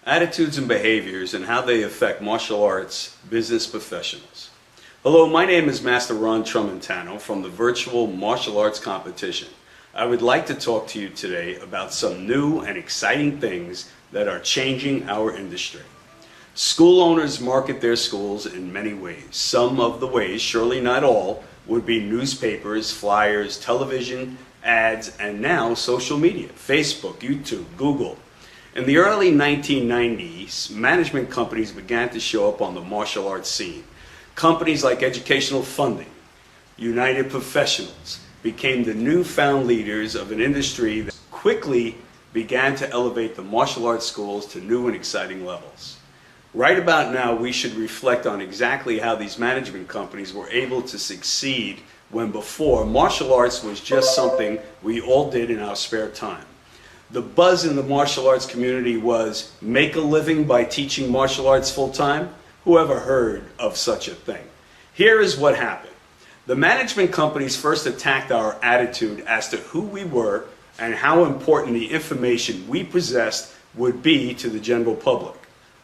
Attitudes and behaviors and how they affect martial arts business professionals. Hello, my name is Master Ron Tramontano from the Virtual Martial Arts Competition. I would like to talk to you today about some new and exciting things that are changing our industry. School owners market their schools in many ways. Some of the ways, surely not all, would be newspapers, flyers, television, ads, and now social media, Facebook, YouTube, Google. In the early 1990s, management companies began to show up on the martial arts scene. Companies like Educational Funding, United Professionals, became the newfound leaders of an industry that quickly began to elevate the martial arts schools to new and exciting levels. Right about now, we should reflect on exactly how these management companies were able to succeed when before martial arts was just something we all did in our spare time. The buzz in the martial arts community was make a living by teaching martial arts full-time. Who ever heard of such a thing? Here is what happened. The management companies first attacked our attitude as to who we were and how important the information we possessed would be to the general public.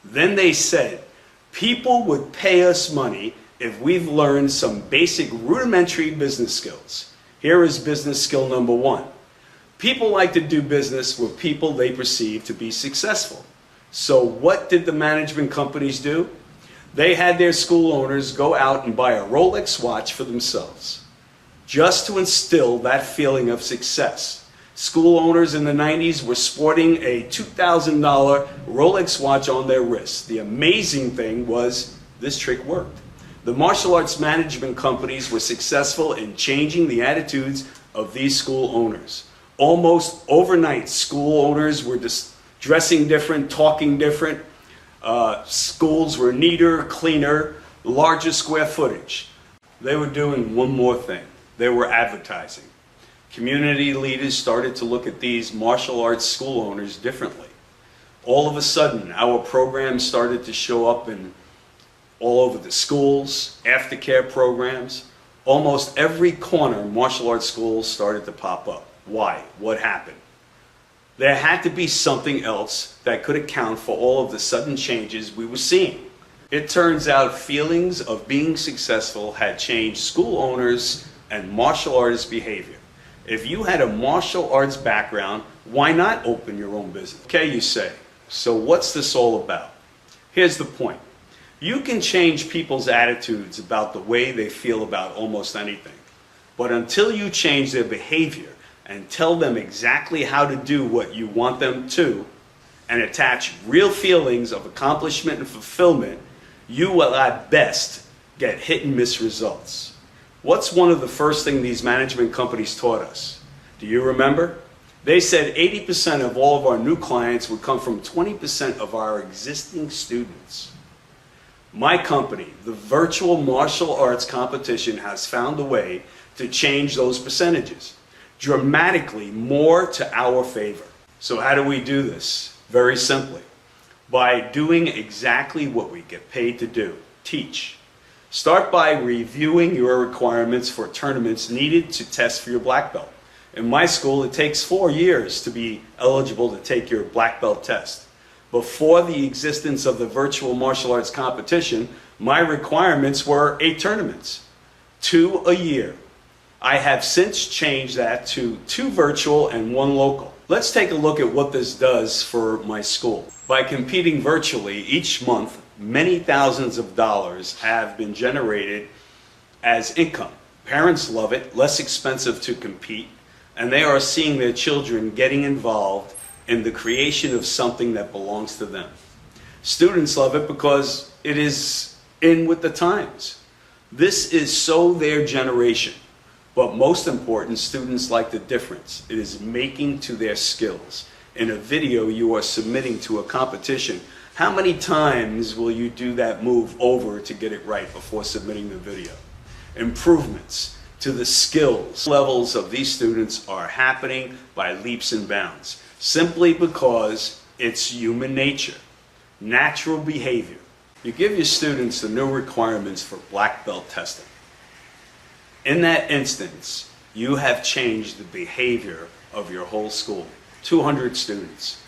Then they said, people would pay us money if we've learned some basic rudimentary business skills. Here is business skill number one. People like to do business with people they perceive to be successful. So what did the management companies do? They had their school owners go out and buy a Rolex watch for themselves, just to instill that feeling of success. School owners in the 90s were sporting a $2,000 Rolex watch on their wrist. The amazing thing was this trick worked. The martial arts management companies were successful in changing the attitudes of these school owners. Almost overnight, school owners were just dressing different, talking different. Schools were neater, cleaner, larger square footage. They were doing one more thing. They were advertising. Community leaders started to look at these martial arts school owners differently. All of a sudden, our programs started to show up in all over the schools, aftercare programs. Almost every corner, martial arts schools started to pop up. Why? What happened? There had to be something else that could account for all of the sudden changes we were seeing. It turns out feelings of being successful had changed school owners and martial artists' behavior. If you had a martial arts background, why not open your own business? Okay, you say. So what's this all about? Here's the point. You can change people's attitudes about the way they feel about almost anything. But until you change their behavior, and tell them exactly how to do what you want them to, and attach real feelings of accomplishment and fulfillment, you will at best get hit and miss results. What's one of the first things these management companies taught us? Do you remember? They said 80% of all of our new clients would come from 20% of our existing students. My company, the Virtual Martial Arts Competition, has found a way to change those percentages dramatically more to our favor. So how do we do this? Very simply, by doing exactly what we get paid to do, teach. Start by reviewing your requirements for tournaments needed to test for your black belt. In my school, it takes 4 years to be eligible to take your black belt test. Before the existence of the Virtual Martial Arts Competition, my requirements were 8 tournaments, 2 a year. I have since changed that to 2 virtual and 1 local. Let's take a look at what this does for my school. By competing virtually each month, many thousands of dollars have been generated as income. Parents love it, less expensive to compete, and they are seeing their children getting involved in the creation of something that belongs to them. Students love it because it is in with the times. This is so their generation. But most important, students like the difference. It is making to their skills. In a video you are submitting to a competition, how many times will you do that move over to get it right before submitting the video? Improvements to the skills levels of these students are happening by leaps and bounds, simply because it's human nature, natural behavior. You give your students the new requirements for black belt testing. In that instance, you have changed the behavior of your whole school. 200 students.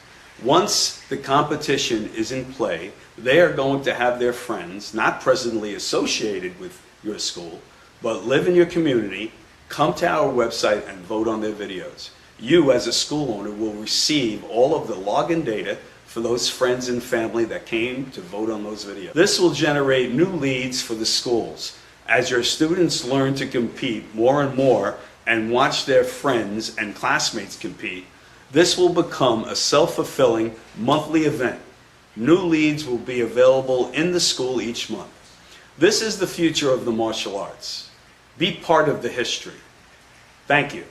Once the competition is in play, they are going to have their friends, not presently associated with your school, but live in your community, come to our website and vote on their videos. You, as a school owner, will receive all of the login data for those friends and family that came to vote on those videos. This will generate new leads for the schools. As your students learn to compete more and more and watch their friends and classmates compete, this will become a self-fulfilling monthly event. New leads will be available in the school each month. This is the future of the martial arts. Be part of the history. Thank you.